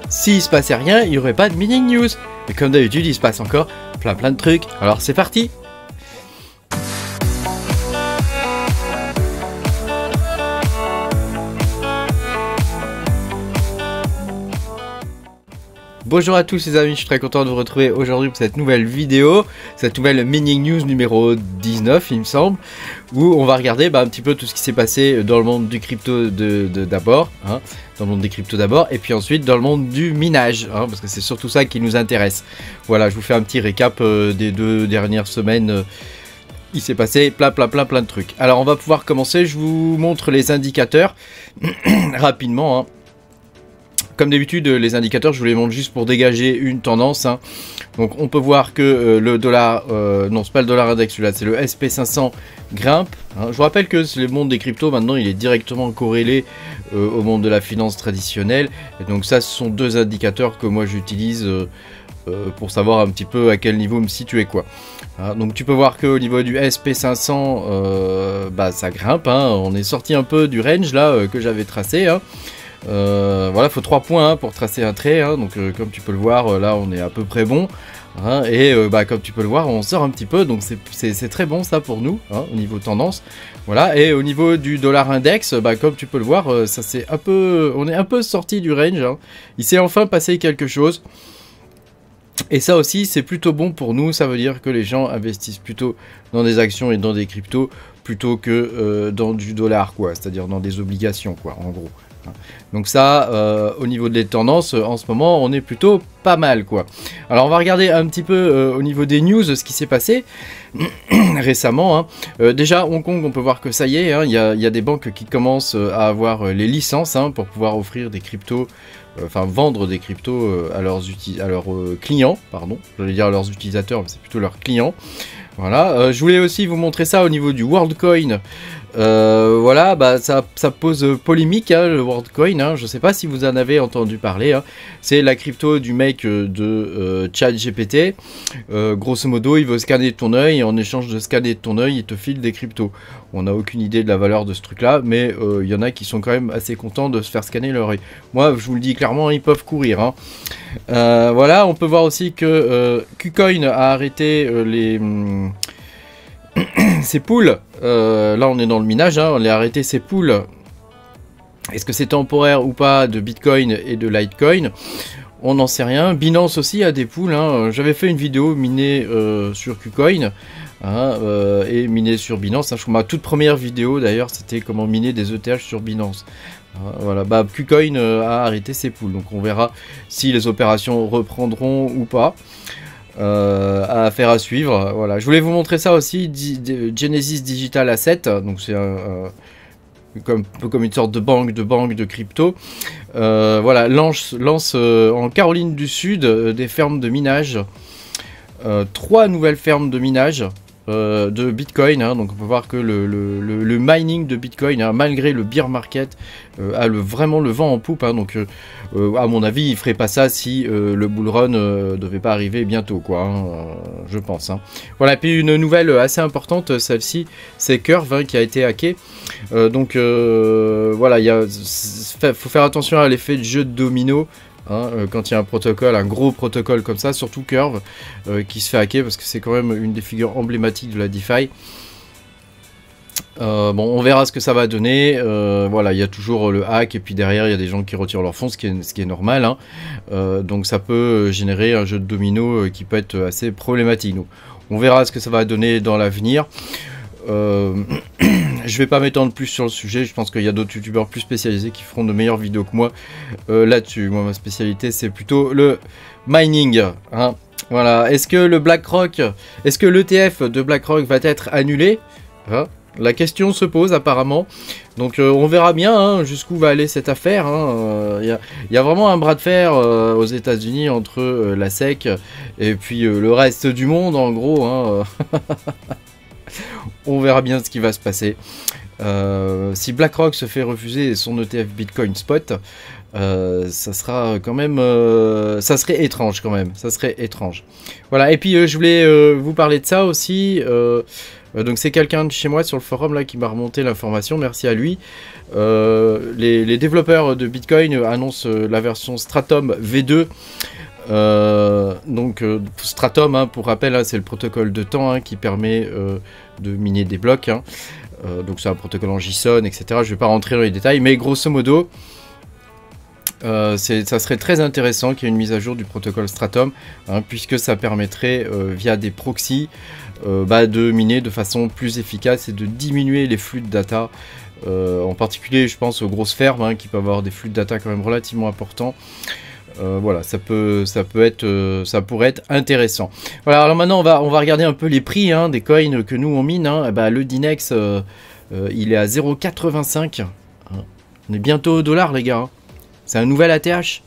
s'il se passait rien, il n'y aurait pas de Mining News. Mais comme d'habitude, il se passe encore plein de trucs. Alors c'est parti. Bonjour à tous les amis, je suis très content de vous retrouver aujourd'hui pour cette nouvelle vidéo, cette nouvelle Mining News numéro 19 il me semble, où on va regarder un petit peu tout ce qui s'est passé dans le monde du crypto d'abord, hein, dans le monde des cryptos d'abord, et puis ensuite dans le monde du minage, hein, parce que c'est surtout ça qui nous intéresse. Voilà, je vous fais un petit récap des 2 dernières semaines. Il s'est passé plein de trucs. Alors on va pouvoir commencer, je vous montre les indicateurs rapidement, hein. Comme d'habitude, les indicateurs, je vous les montre juste pour dégager une tendance, hein. Donc on peut voir que le dollar, non c'est pas le dollar index celui-là, c'est le SP500 grimpe, hein. Je vous rappelle que le monde des cryptos maintenant il est directement corrélé au monde de la finance traditionnelle. Et donc ça ce sont 2 indicateurs que moi j'utilise pour savoir un petit peu à quel niveau me situer quoi. Hein, donc tu peux voir qu'au niveau du SP500 ça grimpe, hein. On est sorti un peu du range là que j'avais tracé, hein. Voilà, il faut 3 points hein, pour tracer un trait, hein. Donc comme tu peux le voir, là on est à peu près bon, hein. Et comme tu peux le voir, on sort un petit peu, donc c'est très bon ça pour nous, hein, au niveau tendance. Voilà, et au niveau du dollar index, comme tu peux le voir, ça c'est un peu, on est un peu sorti du range, hein. Il s'est enfin passé quelque chose. Et ça aussi c'est plutôt bon pour nous, ça veut dire que les gens investissent plutôt dans des actions et dans des cryptos plutôt que dans du dollar quoi, c'est-à-dire dans des obligations quoi en gros. Donc ça, au niveau des tendances, en ce moment, on est plutôt pas mal, quoi. Alors, on va regarder un petit peu au niveau des news ce qui s'est passé récemment, hein. Déjà, Hong Kong, on peut voir que ça y est, hein, il y a des banques qui commencent à avoir les licences hein, pour pouvoir offrir des cryptos, enfin vendre des cryptos à leurs clients, pardon. J'allais dire à leurs utilisateurs, mais c'est plutôt leurs clients. Voilà, je voulais aussi vous montrer ça au niveau du WorldCoin. Voilà, ça pose polémique, hein, le WorldCoin, hein. Je ne sais pas si vous en avez entendu parler, hein. C'est la crypto du mec de ChatGPT. Grosso modo, il veut scanner ton œil et en échange de scanner ton œil, il te file des cryptos. On n'a aucune idée de la valeur de ce truc-là, mais il y en a qui sont quand même assez contents de se faire scanner leur œil. Moi, je vous le dis clairement, ils peuvent courir, hein. Voilà, on peut voir aussi que KuCoin a arrêté ces poules. Là on est dans le minage, hein, on a arrêté ces poules. Est-ce que c'est temporaire ou pas de Bitcoin et de Litecoin? On n'en sait rien. Binance aussi a des poules, hein. J'avais fait une vidéo minée sur KuCoin, hein, et minée sur Binance, hein. Je crois ma toute première vidéo d'ailleurs c'était comment miner des ETH sur Binance. Voilà, KuCoin a arrêté ses poules, donc on verra si les opérations reprendront ou pas. Affaire à suivre. Voilà, je voulais vous montrer ça aussi, Genesis Digital Asset, donc c'est un peu comme une sorte de banque de crypto. Voilà, lance en Caroline du Sud des fermes de minage, 3 nouvelles fermes de minage de Bitcoin, hein. Donc on peut voir que le mining de Bitcoin, hein, malgré le bear market, a vraiment le vent en poupe, hein. Donc à mon avis il ferait pas ça si le bull run devait pas arriver bientôt quoi, hein, je pense, hein. Voilà, et puis une nouvelle assez importante, celle-ci c'est Curve, hein, qui a été hacké, donc voilà, faut faire attention à l'effet de jeu de domino, hein, quand il y a un protocole, un gros protocole comme ça, surtout Curve, qui se fait hacker, parce que c'est quand même une des figures emblématiques de la DeFi. Bon, on verra ce que ça va donner. Voilà, il y a toujours le hack, et puis derrière il y a des gens qui retirent leurs fonds, ce qui est normal, hein. Donc ça peut générer un jeu de domino qui peut être assez problématique. Donc, on verra ce que ça va donner dans l'avenir. Je vais pas m'étendre plus sur le sujet, je pense qu'il y a d'autres youtubeurs plus spécialisés qui feront de meilleures vidéos que moi là-dessus. Moi ma spécialité c'est plutôt le mining, hein. Voilà, est-ce que l'ETF de BlackRock va être annulé, hein? La question se pose apparemment, donc on verra bien, hein, jusqu'où va aller cette affaire, hein. Y a vraiment un bras de fer aux États-Unis entre la SEC et puis le reste du monde en gros, hein. On verra bien ce qui va se passer. Si BlackRock se fait refuser son ETF Bitcoin Spot, ça sera quand même, ça serait étrange quand même, ça serait étrange. Voilà, et puis je voulais vous parler de ça aussi. Donc c'est quelqu'un de chez moi sur le forum là qui m'a remonté l'information, merci à lui. Les développeurs de Bitcoin annoncent la version Stratum V2. Stratum, hein, pour rappel, hein, c'est le protocole de temps hein, qui permet de miner des blocs. Hein. Donc c'est un protocole en JSON, etc. Je ne vais pas rentrer dans les détails, mais grosso modo, ça serait très intéressant qu'il y ait une mise à jour du protocole Stratum, hein, puisque ça permettrait, via des proxys, de miner de façon plus efficace et de diminuer les flux de data. En particulier, je pense aux grosses fermes hein, qui peuvent avoir des flux de data quand même relativement importants. Voilà, ça pourrait être intéressant. Voilà, alors maintenant on va regarder un peu les prix hein, des coins que nous on mine. Hein. Le Dinex, il est à 0,85. Hein. On est bientôt au dollar les gars. Hein. C'est un nouvel ATH.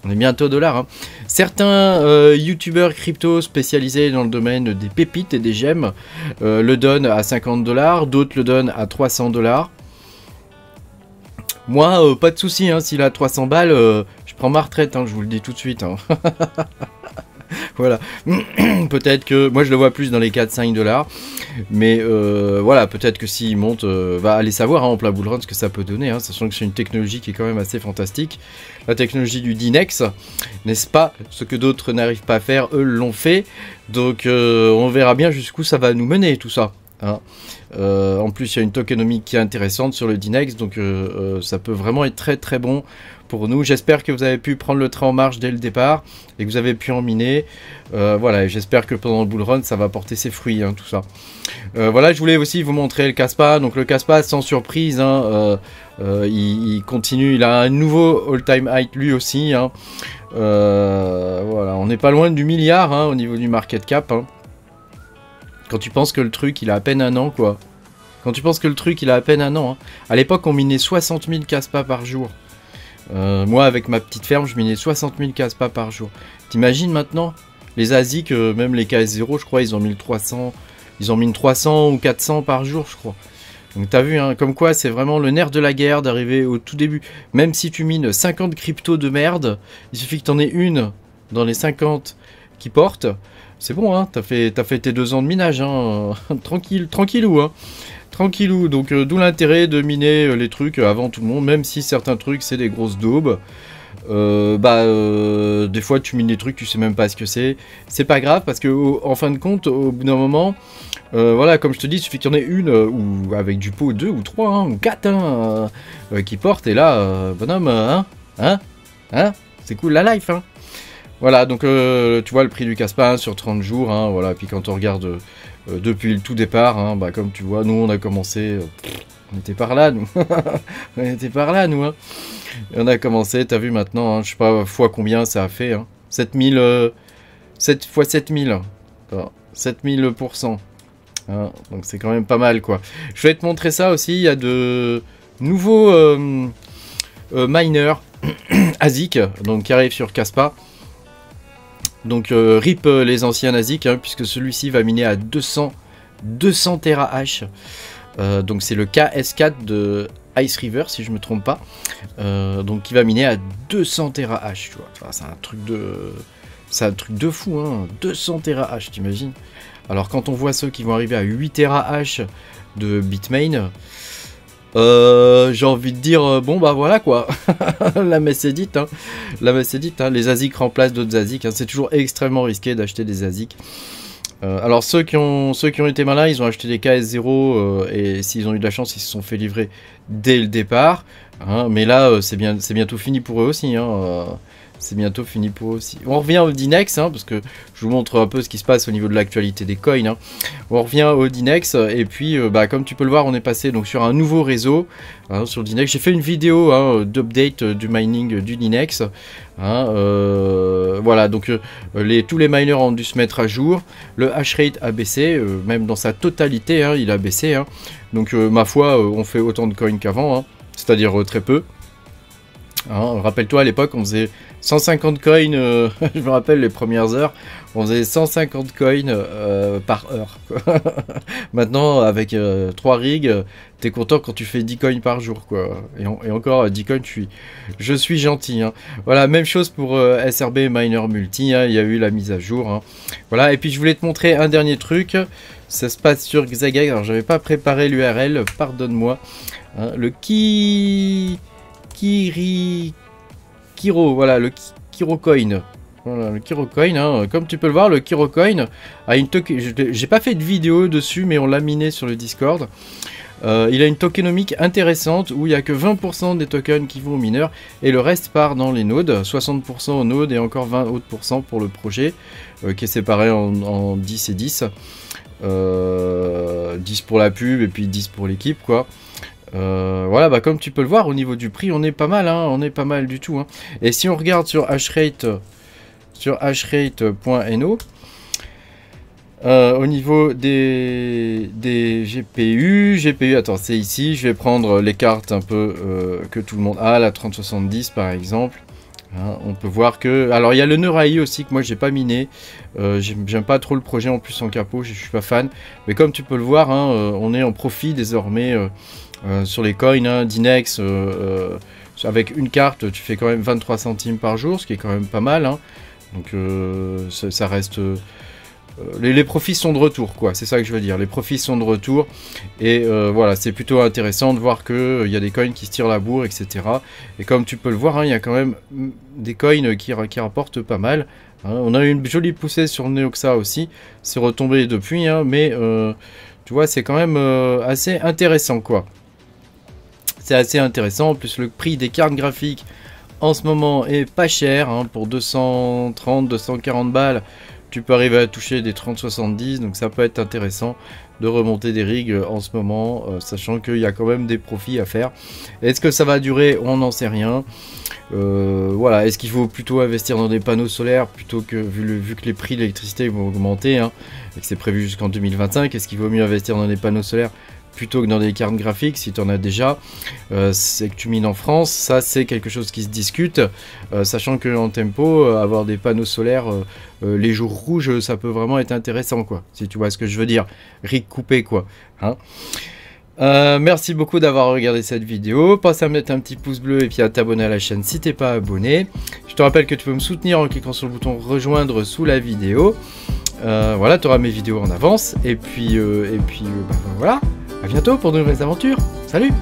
On est bientôt au dollar. Hein. Certains youtubeurs crypto spécialisés dans le domaine des pépites et des gemmes le donnent à 50 $, d'autres le donnent à 300 $. Moi, pas de souci, hein, s'il a 300 balles, je prends ma retraite, hein, je vous le dis tout de suite. Hein. Voilà. Peut-être que... Moi, je le vois plus dans les 4-5 $. Mais voilà, peut-être que s'il monte... va aller savoir hein, en plein bull run ce que ça peut donner. Hein, sachant que c'est une technologie qui est quand même assez fantastique. La technologie du Dinex, n'est-ce pas? Ce que d'autres n'arrivent pas à faire, eux l'ont fait. Donc, on verra bien jusqu'où ça va nous mener, tout ça. Hein. En plus il y a une tokenomique qui est intéressante sur le Dinex, donc ça peut vraiment être très très bon pour nous. J'espère que vous avez pu prendre le train en marche dès le départ et que vous avez pu en miner. Voilà, j'espère que pendant le bull run ça va porter ses fruits hein, tout ça. Voilà, je voulais aussi vous montrer le Kaspa. Donc le Kaspa, sans surprise hein, il continue, il a un nouveau all time high lui aussi hein. Voilà, on n'est pas loin du milliard hein, au niveau du market cap hein. Quand tu penses que le truc il a à peine un an quoi. Quand tu penses que le truc il a à peine un an hein. À l'époque on minait 60 000 Kaspa par jour. Moi avec ma petite ferme je minais 60 000 Kaspa par jour. T'imagines maintenant? Les ASIC, même les KS0 je crois ils ont 1300. Ils ont mis 300 ou 400 par jour je crois. Donc t'as vu hein, comme quoi c'est vraiment le nerf de la guerre d'arriver au tout début. Même si tu mines 50 cryptos de merde, il suffit que t'en aies une dans les 50 qui portent. C'est bon, hein, t'as fait tes 2 ans de minage, hein, tranquillou, hein, tranquillou. Donc d'où l'intérêt de miner les trucs avant tout le monde, même si certains trucs c'est des grosses daubes. Des fois tu mines des trucs, tu sais même pas ce que c'est pas grave parce que en fin de compte, au bout d'un moment, voilà, comme je te dis, il suffit qu'il y en ait une ou avec du pot 2 ou 3 hein, ou 4 hein, qui portent et là, bonhomme, hein, c'est cool la life, hein. Voilà, donc tu vois le prix du Kaspa hein, sur 30 jours, hein, voilà, puis quand on regarde depuis le tout départ, hein, comme tu vois, nous on a commencé, on était par là, nous, on était par là, nous, hein. Et on a commencé, t'as vu maintenant, hein, je sais pas fois combien ça a fait, hein, 7000, 7 fois 7000, 7000%, hein, donc c'est quand même pas mal, quoi. Je vais te montrer ça aussi, il y a de nouveaux miners ASIC, donc qui arrivent sur Kaspa. Donc RIP les anciens ASIC, hein, puisque celui-ci va miner à 200 TH. Donc c'est le KS4 de Ice River, si je me trompe pas. Donc qui va miner à 200 TH, tu vois. Enfin, c'est un truc de fou, hein. 200 TH, t'imagines. Alors quand on voit ceux qui vont arriver à 8 TH de Bitmain, j'ai envie de dire, bon bah voilà quoi, la messe est dite, hein. La messe est dite, hein. Les ASIC remplacent d'autres ASIC, hein. C'est toujours extrêmement risqué d'acheter des ASIC. Alors ceux qui ont été malins, ils ont acheté des KS0 et s'ils ont eu de la chance, ils se sont fait livrer dès le départ, hein. Mais là, c'est bientôt fini pour eux aussi, hein. C'est bientôt fini pour eux aussi. On revient au Dinex, hein, parce que je vous montre un peu ce qui se passe au niveau de l'actualité des coins, hein. On revient au Dinex, et puis, comme tu peux le voir, on est passé donc, sur un nouveau réseau, hein, sur le Dinex. J'ai fait une vidéo hein, d'update du mining du Dinex. Hein, voilà, donc tous les miners ont dû se mettre à jour. Le hash rate a baissé, même dans sa totalité, hein, il a baissé. Hein. Donc, ma foi, on fait autant de coins qu'avant, hein, c'est-à-dire très peu. Hein, rappelle-toi, à l'époque, on faisait 150 coins, je me rappelle les premières heures, on faisait 150 coins par heure. Maintenant, avec 3 rigs, t'es content quand tu fais 10 coins par jour, quoi. Et encore, 10 coins, je suis gentil. Hein. Voilà, même chose pour SRB Miner Multi, hein, il y a eu la mise à jour. Hein. Voilà, et puis je voulais te montrer un dernier truc, ça se passe sur Xagag, alors j'avais pas préparé l'URL, pardonne-moi. Hein, le Kiro, voilà, le KiroCoin. Voilà, le KiroCoin, hein. Comme tu peux le voir, le KiroCoin a une token. J'ai pas fait de vidéo dessus, mais on l'a miné sur le Discord. Il a une tokenomique intéressante où il n'y a que 20% des tokens qui vont aux mineurs et le reste part dans les nodes, 60% aux nodes et encore 20 autres % pour le projet qui est séparé en 10 et 10. 10 pour la pub et puis 10 pour l'équipe, quoi. Voilà, bah comme tu peux le voir, au niveau du prix, on est pas mal, hein, on est pas mal du tout. Hein. Et si on regarde sur hashrate.no, au niveau des GPU, attends, c'est ici, je vais prendre les cartes un peu que tout le monde a, la 3070 par exemple. Hein, on peut voir que... Alors il y a le Neurai aussi que moi j'ai pas miné, j'aime pas trop le projet en plus en capot, je suis pas fan. Mais comme tu peux le voir, hein, on est en profit désormais sur les coins hein, d'Inex. Avec une carte tu fais quand même 23 centimes par jour, ce qui est quand même pas mal. Hein. Donc ça reste... les profits sont de retour, quoi. C'est ça que je veux dire. Les profits sont de retour. Et voilà, c'est plutôt intéressant de voir qu'il y a des coins qui se tirent la bourre, etc. Et comme tu peux le voir, il y a quand même des coins qui rapportent pas mal. Hein. On a eu une jolie poussée sur Neoxa aussi. C'est retombé depuis, hein, mais tu vois, c'est quand même assez intéressant, quoi. C'est assez intéressant. En plus, le prix des cartes graphiques en ce moment est pas cher. Hein, pour 230, 240 balles. Tu peux arriver à toucher des 30-70, donc ça peut être intéressant de remonter des rigs en ce moment, sachant qu'il y a quand même des profits à faire. Est-ce que ça va durer? On n'en sait rien. Voilà, est-ce qu'il faut plutôt investir dans des panneaux solaires plutôt que, vu que les prix de l'électricité vont augmenter, hein, et que c'est prévu jusqu'en 2025, est-ce qu'il vaut mieux investir dans des panneaux solaires plutôt que dans des cartes graphiques si tu en as déjà, c'est que tu mines en France, ça c'est quelque chose qui se discute, sachant que en tempo, avoir des panneaux solaires les jours rouges, ça peut vraiment être intéressant, quoi, si tu vois ce que je veux dire, rig coupé, quoi, hein. Merci beaucoup d'avoir regardé cette vidéo, pense à mettre un petit pouce bleu et puis à t'abonner à la chaîne si t'es pas abonné. Je te rappelle que tu peux me soutenir en cliquant sur le bouton rejoindre sous la vidéo. Voilà, tu auras mes vidéos en avance et puis, voilà. A bientôt pour de nouvelles aventures. Salut!